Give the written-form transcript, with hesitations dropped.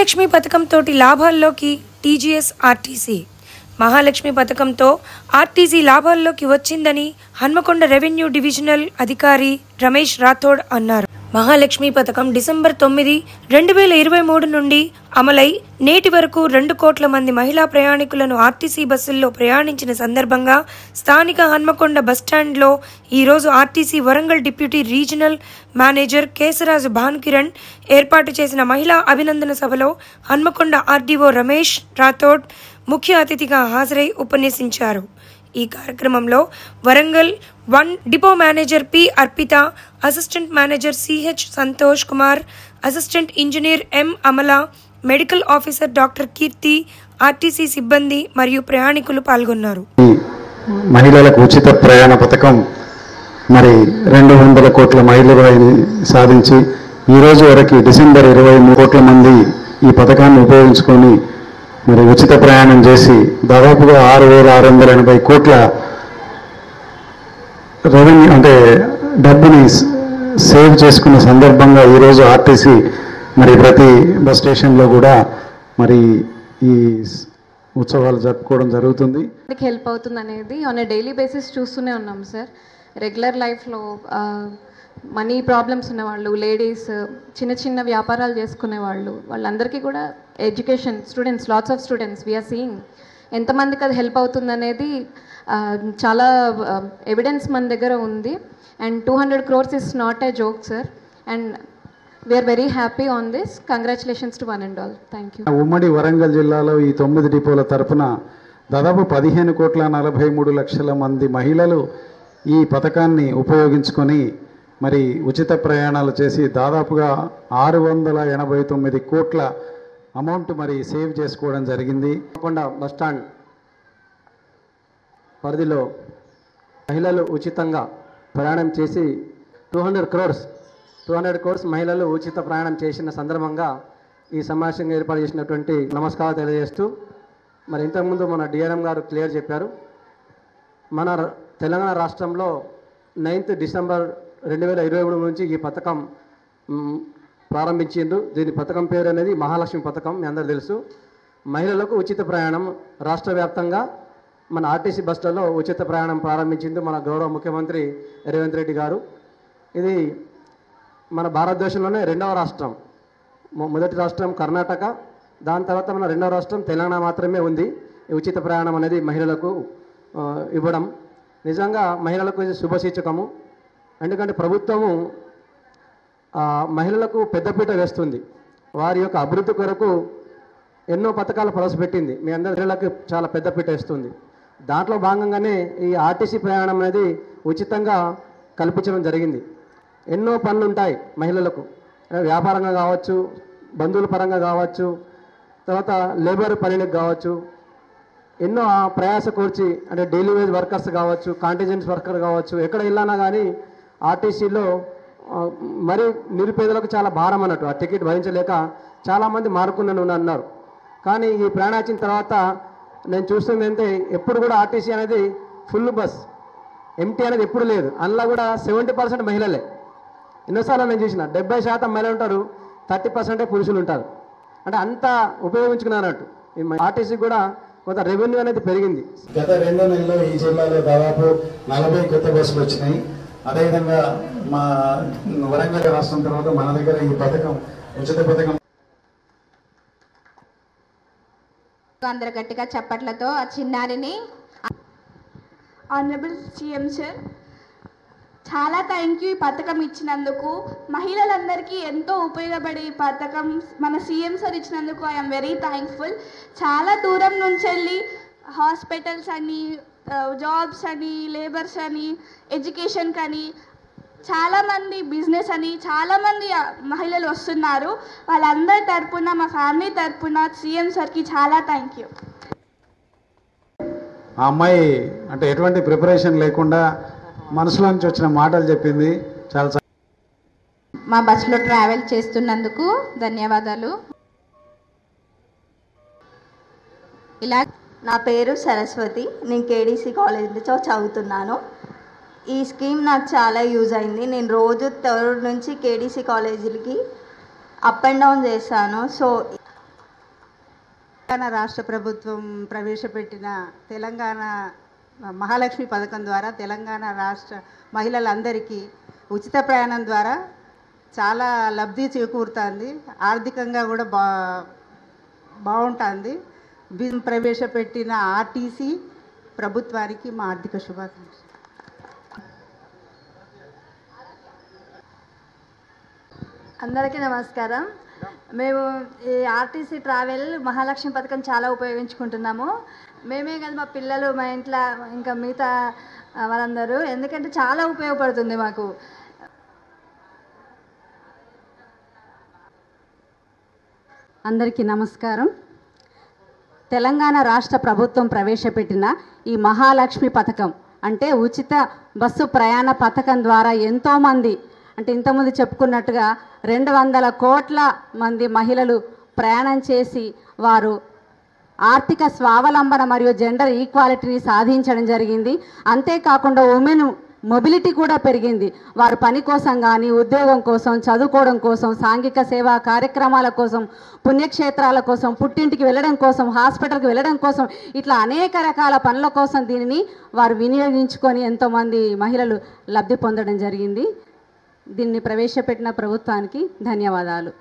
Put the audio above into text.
మహాలక్ష్మి పథకంతో లాభాల్లోకి TGS RTC. Mahalakshmi పథకంతో RTC లాభాల్లోకి వచ్చిందని హన్మకొండ రెవెన్యూ డివిజనల్ అధికారి రమేష్ రాథోడ్ అన్నారు. మహాలక్ష్మి పథకం డిసెంబర్ 9, 2023 నుండి అమలై నేటి వరకు 2 కోట్ల మంది మహిళా ప్రయాణికులను ఆర్టీసీ బస్సుల్లో ప్రయాణించిన సందర్భంగా స్థానిక హన్మకొండ బస్టాండ్లో ఈరోజు RTC Warangal deputy regional manager Kesaraju Bhanukiran ఏర్పాటు చేసిన మహిళా అభినందన సభలో హన్మకొండ ఆర్డీఓ రమేష్ రాథోడ్ ముఖ్య అతిథిగా హాజరై ఉపన్యసించారు. ఈ కార్యక్రమంలో Warangal 1 depot manager P Arpita, assistant manager CH Santosh Kumar, assistant engineer M Amala, medical officer doctor Keerthi, RTC సిబ్బంది మరియు ప్రయాణికులు పాల్గొన్నారు. మహిళలకు ఉచిత ప్రయాణ పథకం మరి 200 కోట్ల మహిళలు సాధించి ఈ రోజు వరకు డిసెంబర్ 23 కోట్ల మంది ఈ పథకాన్ని ఉపయోగించుకొని మరి ఉచిత ప్రయాణం చేసి దాదాపుగా 6,680 కోట్ల రెవెన్యూ అంటే డబ్బుని సేవ్ చేసుకున్న సందర్భంగా ఈరోజు ఆర్టీసీ మరి ప్రతి బస్ స్టేషన్లో కూడా మరి ఈ ఉత్సవాలు జరుపుకోవడం జరుగుతుంది. హెల్ప్ అవుతుంది అనేది ఆన్ ఏ డైలీ బేసిస్ చూస్తూనే ఉన్నాం సార్. రెగ్యులర్ లైఫ్లో మనీ ప్రాబ్లమ్స్ ఉన్నవాళ్ళు, లేడీస్, చిన్న చిన్న వ్యాపారాలు చేసుకునే వాళ్ళందరికీ కూడా education, students, lots of students we are seeing ఎంతమందికి అది హెల్ప్ అవుతుంది అనేది చాలా ఎవిడెన్స్ మన దగ్గర ఉంది. And 200 crores is not a joke sir. And we are very happy on this. Congratulations to one and all. Thank you. ఉమ్మడి వరంగల్ జిల్లాలో ఈ 9 డిపోల తరఫున దాదాపు 15,43,00,000 మంది మహిళలు ఈ పథకాన్ని ఉపయోగించుకొని మరి ఉచిత ప్రయాణాలు చేసి దాదాపుగా 689 కోట్ల అమౌంట్ మరి సేవ్ చేసుకోవడం జరిగింది. హన్మకొండ బస్టాండ్ పరిధిలో మహిళలు ఉచితంగా ప్రయాణం చేసి 200 crores మహిళలు ఉచిత ప్రయాణం చేసిన సందర్భంగా ఈ సమావేశంగా ఏర్పాటు చేసినటువంటి నమస్కారాలు తెలియజేస్తూ, మరి ఇంతకుముందు మన డిఆర్ఎం గారు క్లియర్ చెప్పారు. మన తెలంగాణ రాష్ట్రంలో 9th డిసెంబర్ 2023 నుంచి ఈ పథకం ప్రారంభించిండ్రు. దీని పథకం పేరు అనేది మహాలక్ష్మి పథకం, మీ అందరూ తెలుసు. మహిళలకు ఉచిత ప్రయాణం రాష్ట్ర వ్యాప్తంగా మన ఆర్టీసీ బస్సులలో ఉచిత ప్రయాణం ప్రారంభించింది మన గౌరవ ముఖ్యమంత్రి రేవంత్ రెడ్డి గారు. ఇది మన భారతదేశంలోనే 2వ రాష్ట్రం. మొదటి రాష్ట్రం కర్ణాటక, దాని తర్వాత మన 2వ రాష్ట్రం తెలంగాణ మాత్రమే ఉంది ఈ ఉచిత ప్రయాణం అనేది మహిళలకు ఇవ్వడం. నిజంగా మహిళలకు ఇది శుభసూచకము. ఎందుకంటే ప్రభుత్వము మహిళలకు పెద్దపీట వేస్తుంది. వారి యొక్క అభివృద్ధి కొరకు ఎన్నో పథకాలు ప్రవేశపెట్టింది. మీ అందరి మహిళలకు చాలా పెద్దపీట వేస్తుంది. దాంట్లో భాగంగానే ఈ ఆర్టీసీ ప్రయాణం అనేది ఉచితంగా కల్పించడం జరిగింది. ఎన్నో పనులు ఉంటాయి మహిళలకు, వ్యాపారంగా కావచ్చు, బంధువుల పరంగా కావచ్చు, తర్వాత లేబర్ పనికి కావచ్చు, ఎన్నో ప్రయాస కూర్చి అంటే డైలీ వేజ్ వర్కర్స్ కావచ్చు, కాంటిజెంట్స్ వర్కర్ కావచ్చు, ఎక్కడ వెళ్ళానా కానీ ఆర్టీసీలో మరి నిరుపేదలకు చాలా భారం అన్నట్టు. ఆ టికెట్ భరించలేక చాలామంది మారుకున్నాను అన్నారు. కానీ ఈ ప్రయాణం వచ్చిన తర్వాత నేను చూస్తుంది అంటే ఎప్పుడు కూడా ఆర్టీసీ అనేది ఫుల్ బస్, ఎంటీ అనేది ఎప్పుడు లేదు. అందులో కూడా 70% మహిళలే. ఎన్నోసార్లు నేను చూసిన 70% మహిళలు ఉంటారు, 30% పురుషులు ఉంటారు. అంటే అంతా ఉపయోగించుకున్నారన్నట్టు. ఈ ఆర్టీసీ కూడా కొంత రెవెన్యూ అనేది పెరిగింది. గత 2 నెలల్లో ఈ జిల్లాలో దాదాపు 40 కొత్త బస్సులు వచ్చినాయి. అదేవిధంగా మా వరంగల్ రాష్ట్రం తర్వాత మన దగ్గర ఈ పథకం ఉచిత పథకం అందరు గట్టిగా చప్పట్లతో ఆ చిన్నారిని. ఆనరబుల్ సీఎం సార్, చాలా థ్యాంక్ యూ ఈ పథకం ఇచ్చినందుకు. మహిళలందరికీ ఎంతో ఉపయోగపడే ఈ పథకం మన సీఎం సార్ ఇచ్చినందుకు ఐఎమ్ వెరీ థ్యాంక్ఫుల్. చాలా దూరం నుంచి వెళ్ళి హాస్పిటల్స్ అని, జాబ్స్ అని, లేబర్స్ అని, ఎడ్యుకేషన్ కానీ, చాలామంది బిజినెస్ అని చాలామంది మహిళలు వస్తున్నారు. వాళ్ళందరి తరపున, మా ఫ్యామిలీ తరపున సీఎం సార్కి చాలా థ్యాంక్ యూ. ఆ అమ్మాయి అంటే ఎటువంటి ప్రిపరేషన్ లేకుండా మనసులో నుంచి వచ్చిన మాటలు చెప్పింది. చాలా మా బస్సులో ట్రావెల్ చేస్తున్నందుకు ధన్యవాదాలు. ఇలా నా పేరు సరస్వతి, నేను కేడీసీ కాలేజ్లో చదువుతున్నాను. ఈ స్కీమ్ నాకు చాలా యూజ్ అయింది. నేను రోజు 3rd నుంచి కేడీసీ కాలేజీలకి అప్ అండ్ డౌన్ చేశాను. సో తెలంగాణ రాష్ట్ర ప్రభుత్వం ప్రవేశపెట్టిన తెలంగాణ మహాలక్ష్మి పథకం ద్వారా తెలంగాణ రాష్ట్ర మహిళలందరికీ ఉచిత ప్రయాణం ద్వారా చాలా లబ్ధి చేకూరుతుంది. ఆర్థికంగా కూడా బాగుంటుంది. ప్రవేశపెట్టిన ఆర్టీసీ ప్రభుత్వానికి మా ఆర్థిక శుభాకాంక్షలు. అందరికీ నమస్కారం. మేము ఈ ఆర్టీసీ ట్రావెల్ మహాలక్ష్మి పథకం చాలా ఉపయోగించుకుంటున్నాము. మేమే కాదు, మా పిల్లలు, మా ఇంట్లో ఇంకా మిగతా వాళ్ళందరూ, ఎందుకంటే చాలా ఉపయోగపడుతుంది మాకు. అందరికీ నమస్కారం. తెలంగాణ రాష్ట్ర ప్రభుత్వం ప్రవేశపెట్టిన ఈ మహాలక్ష్మి పథకం అంటే ఉచిత బస్సు ప్రయాణ పథకం ద్వారా ఎంతోమంది, అంటే ఇంతకుముందు చెప్పుకున్నట్టుగా 200 కోట్ల మంది మహిళలు ప్రయాణం చేసి వారు ఆర్థిక స్వావలంబన మరియు జెండర్ ఈక్వాలిటీని సాధించడం జరిగింది. అంతేకాకుండా ఉమెన్ మొబిలిటీ కూడా పెరిగింది. వారు పని కోసం కానీ, ఉద్యోగం కోసం, చదువుకోవడం కోసం, సాంఘిక సేవా కార్యక్రమాల కోసం, పుణ్యక్షేత్రాల కోసం, పుట్టింటికి వెళ్ళడం కోసం, హాస్పిటల్కి వెళ్ళడం కోసం, ఇట్లా అనేక రకాల పనుల కోసం దీనిని వారు వినియోగించుకొని ఎంతోమంది మహిళలు లబ్ధి పొందడం జరిగింది. దీన్ని ప్రవేశపెట్టిన ప్రభుత్వానికి ధన్యవాదాలు.